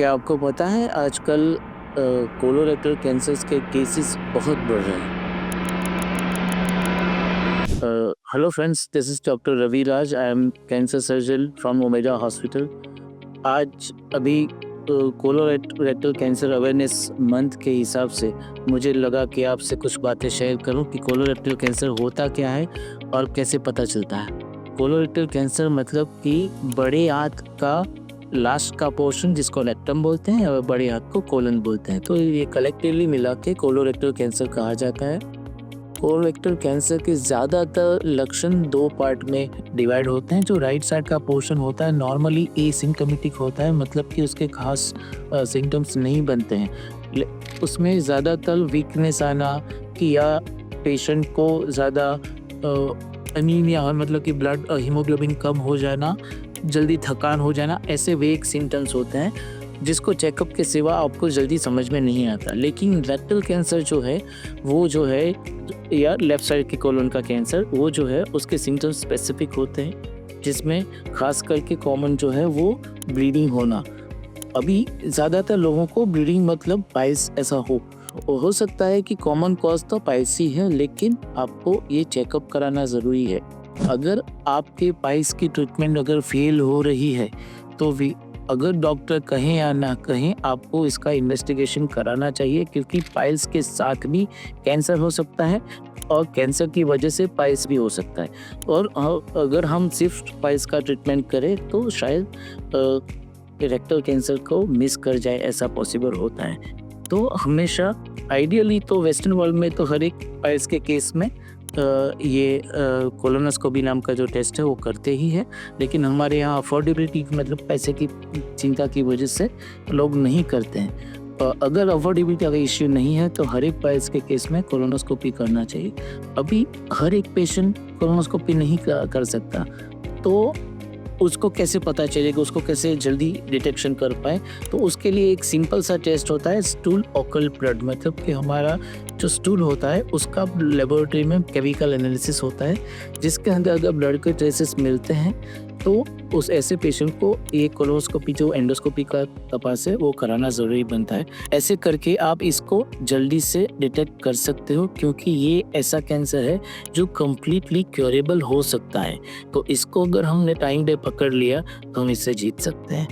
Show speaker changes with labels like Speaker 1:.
Speaker 1: क्या आपको पता है आजकल कोलोरेक्टल कैंसर्स के केसेस बहुत बढ़ रहे हैं। Hello friends, this is doctor Ravi Raj. I am cancer surgeon from Omega hospital. आज अभी कोलोरेक्टल कैंसर अवेयरनेस मंथ के हिसाब से मुझे लगा कि आपसे कुछ बातें शेयर करूं कि कोलोरेक्टल कैंसर होता क्या है और कैसे पता चलता है। कोलोरेक्टल कैंसर मतलब कि बड़े आंत का लास्ट का पोर्शन जिसको रेक्टम बोलते हैं और बड़े आंत को कोलन बोलते हैं, तो ये कलेक्टिवली मिला के कोलोरेक्टल कैंसर कहा जाता है। कोलोरेक्टल कैंसर के ज़्यादातर लक्षण दो पार्ट में डिवाइड होते हैं। जो राइट साइड का पोर्शन होता है नॉर्मली एसिम्प्टोमेटिक होता है, मतलब कि उसके खास सिम्टम्स नहीं बनते हैं। उसमें ज़्यादातर वीकनेस आना कि या पेशेंट को ज़्यादा अनीमिया, मतलब कि ब्लड हीमोग्लोबिन कम हो जाना, जल्दी थकान हो जाना, ऐसे वेग सिम्टम्स होते हैं जिसको चेकअप के सिवा आपको जल्दी समझ में नहीं आता। लेकिन रेक्टल कैंसर जो है वो जो है, या लेफ्ट साइड के कोलन का कैंसर, वो जो है उसके सिम्टम्स स्पेसिफिक होते हैं, जिसमें खास करके कॉमन जो है वो ब्लीडिंग होना। अभी ज़्यादातर लोगों को ब्लीडिंग मतलब पाइल्स ऐसा हो सकता है कि कॉमन कॉज तो पाइल्स ही है, लेकिन आपको ये चेकअप कराना ज़रूरी है। अगर आपके पाइल्स की ट्रीटमेंट अगर फेल हो रही है तो अगर डॉक्टर कहें या ना कहें, आपको इसका इन्वेस्टिगेशन कराना चाहिए, क्योंकि पाइल्स के साथ भी कैंसर हो सकता है और कैंसर की वजह से पाइल्स भी हो सकता है। और अगर हम सिर्फ पाइल्स का ट्रीटमेंट करें तो शायद रेक्टल कैंसर को मिस कर जाए, ऐसा पॉसिबल होता है। तो हमेशा आइडियली तो वेस्टर्न वर्ल्ड में तो हर एक पाइल्स के केस में ये कोलोनोस्कोपी नाम का जो टेस्ट है वो करते ही है, लेकिन हमारे यहाँ अफोर्डेबिलिटी मतलब पैसे की चिंता की वजह से लोग नहीं करते हैं। अगर अफोर्डेबिलिटी का इश्यू नहीं है तो हर एक पाइल्स के केस में कोलोनोस्कोपी करना चाहिए। अभी हर एक पेशेंट कोलोनोस्कोपी नहीं कर सकता, तो उसको कैसे पता चलेगा, उसको कैसे जल्दी डिटेक्शन कर पाए, तो उसके लिए एक सिंपल सा टेस्ट होता है स्टूल ऑकल्ट ब्लड, मतलब कि हमारा जो स्टूल होता है उसका लेबोरेटरी में केमिकल एनालिसिस होता है, जिसके अंदर अगर ब्लड के ट्रेसेस मिलते हैं तो उस ऐसे पेशेंट को ये कोलोनोस्कोपी जो एंडोस्कोपी का तपास है वो कराना ज़रूरी बनता है। ऐसे करके आप इसको जल्दी से डिटेक्ट कर सकते हो, क्योंकि ये ऐसा कैंसर है जो कम्प्लीटली क्योरेबल हो सकता है। तो इसको अगर हमने टाइम पे पकड़ लिया तो हम इससे जीत सकते हैं।